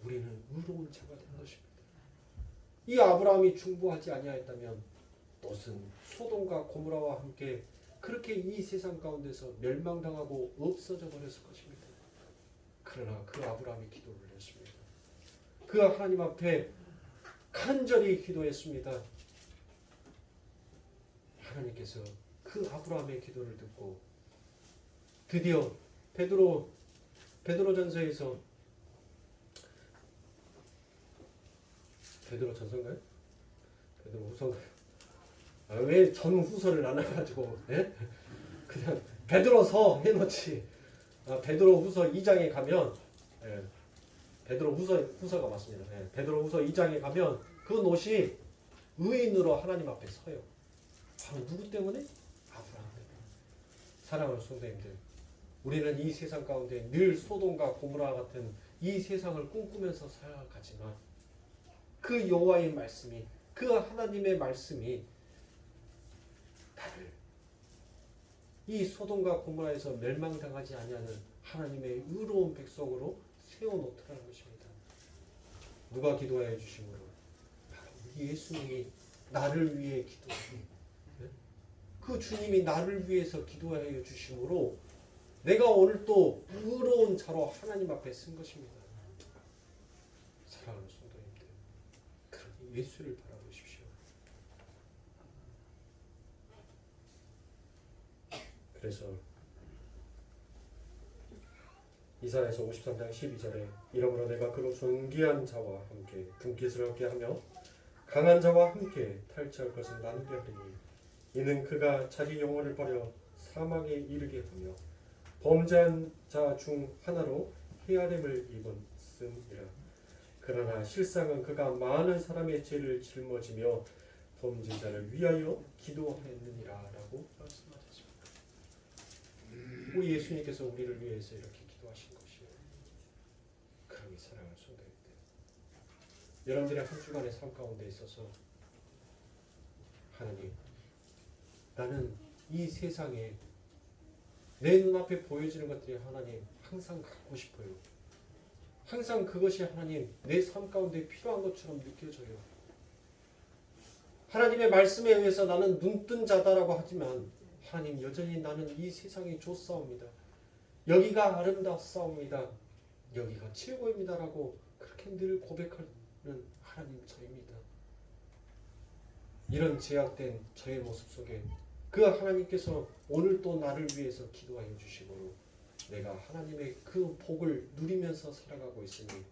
우리는 의로운 자가 된 것입니다. 이 아브라함이 중보하지 아니하였다면 롯은 소돔과 고모라와 함께 그렇게 이 세상 가운데서 멸망당하고 없어져 버렸을 것입니다. 그러나 그 아브라함이 기도를 했습니다. 그 하나님 앞에 간절히 기도했습니다. 하나님께서 그 아브라함의 기도를 듣고 드디어 베드로전서에서 베드로전서인가요? 베드로후서인가요? 왜 전후서를 나눠가지고 그냥 베드로서 해놓지. 베드로후서 2장에 가면 베드로후서가 맞습니다. 베드로후서 2장에 가면 그 롯이 의인으로 하나님 앞에 서요. 바로 누구 때문에? 아브라함 때문에. 사랑하는 성도님들, 우리는 이 세상 가운데 늘 소돔과 고모라 같은 이 세상을 꿈꾸면서 살아가지만 그 여호와의 말씀이, 그 하나님의 말씀이 나를 이 소돔과 고모라에서 멸망당하지 아니하는 하나님의 의로운 백성으로 세워놓더라는 것입니다. 누가 기도하여 주심으로? 바로 예수님이 나를 위해 기도하니, 그 주님이 나를 위해서 기도하여 주심으로 내가 오늘 또 의로운 자로 하나님 앞에 쓴 것입니다. 사랑하는 성도님들, 그러니 예수를 바라보십시오. 그래서 이사야서 53장 12절에 이러므로 내가 그로 존귀한 자와 함께 분깃스럽게 하며 강한 자와 함께 탈취할 것을 나누게 하리니 이는 그가 자기 영혼을 버려 사망에 이르게 하며 범죄한 자 중 하나로 헤아림을 입었음이라. 그러나 실상은 그가 많은 사람의 죄를 짊어지며 범죄자를 위하여 기도하였느니라 라고 말씀하셨습니다. 우리 예수님께서 우리를 위해서 이렇게 기도하신 것이에요. 그러니 사랑하는 성도님들, 여러분들의 한 주간의 삶 가운데 있어서 하나님, 나는 이 세상에 내 눈앞에 보여지는 것들이 하나님 항상 갖고 싶어요. 항상 그것이 하나님 내 삶 가운데 필요한 것처럼 느껴져요. 하나님의 말씀에 의해서 나는 눈뜬 자다라고 하지만 하나님, 여전히 나는 이 세상이 좋사옵니다. 여기가 아름답사옵니다. 여기가 최고입니다라고 그렇게 늘 고백하는 하나님 저입니다. 이런 제약된 저의 모습 속에 그 하나님께서 오늘 또 나를 위해서 기도하여 주시고 내가 하나님의 그 복을 누리면서 살아가고 있으니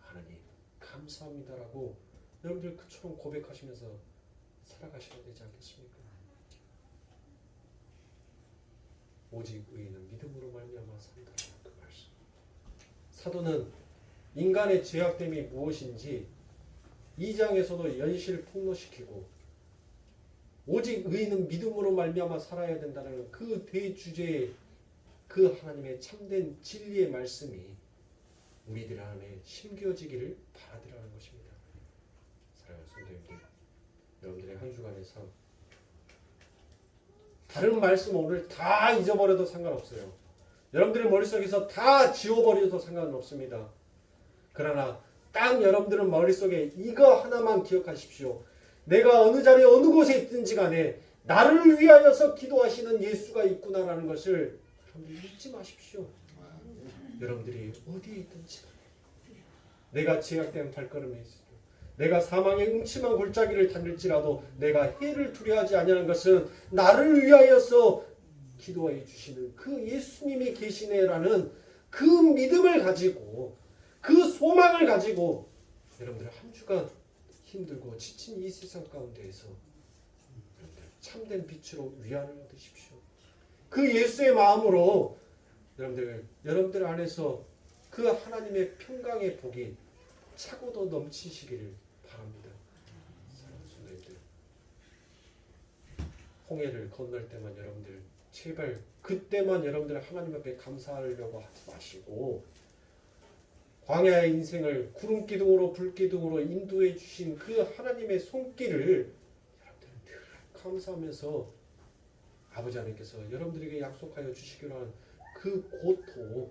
하나님 감사합니다라고 여러분들 그처럼 고백하시면서 살아가셔야 되지 않겠습니까? 오직 의인은 믿음으로 말미암아 산다라는 그 말씀. 사도는 인간의 죄악됨이 무엇인지 2장에서도 연실 폭로시키고 오직 의인은 믿음으로 말미암아 살아야 된다는 그 대주제의 그 하나님의 참된 진리의 말씀이 우리들 안에 심겨지기를 바라더라는 것입니다. 사랑하는 성도님들, 여러분들의 한 주간의 삶, 다른 말씀 오늘 다 잊어버려도 상관없어요. 여러분들의 머릿속에서 다 지워버려도 상관은 없습니다. 그러나 딱 여러분들은 머릿속에 이거 하나만 기억하십시오. 내가 어느 자리에 어느 곳에 있든지 간에 나를 위하여서 기도하시는 예수가 있구나라는 것을 여러분들 잊지 마십시오. 여러분들이 어디에 있든지 간에 내가 제약된 발걸음에 있어도 내가 사망의 음침한 골짜기를 다닐지라도 내가 해를 두려워하지 아니하는 것은 나를 위하여서 기도해 주시는 그 예수님이 계시네라는 그 믿음을 가지고 그 소망을 가지고 여러분들 한 주간 힘들고 지친 이 세상 가운데에서 여러분들 참된 빛으로 위안을 얻으십시오. 그 예수의 마음으로 여러분들 안에서 그 하나님의 평강의 복이 차고도 넘치시기를 바랍니다. 사랑하는 성도님들, 홍해를 건널 때만 여러분들 제발 그때만 여러분들 하나님 앞에 감사하려고 하지 마시고 광야의 인생을 구름 기둥으로 불 기둥으로 인도해 주신 그 하나님의 손길을 여러분들 늘 감사하면서 아버지 하나님께서 여러분들에게 약속하여 주시기로 한 그 고토,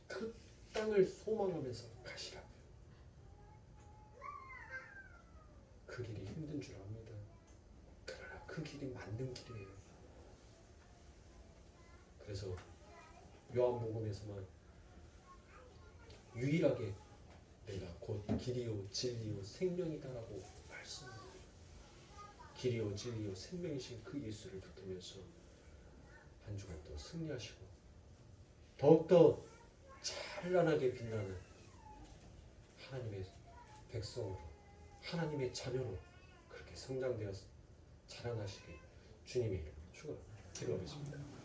그 땅을 소망하면서 가시라. 그 길이 힘든 줄 압니다. 그 길이 맞는 길이에요. 그래서 요한복음에서만 유일하게 내가 곧 길이요 진리요 생명이다라고 말씀합니다. 길이요 진리요 생명이신 그 예수를 붙들면서 한 주간 또 승리하시고 더욱더 찬란하게 빛나는 하나님의 백성으로 하나님의 자녀로 그렇게 성장되어서 자라나시길 주님의 이름으로 축원합니다. 기도하겠습니다.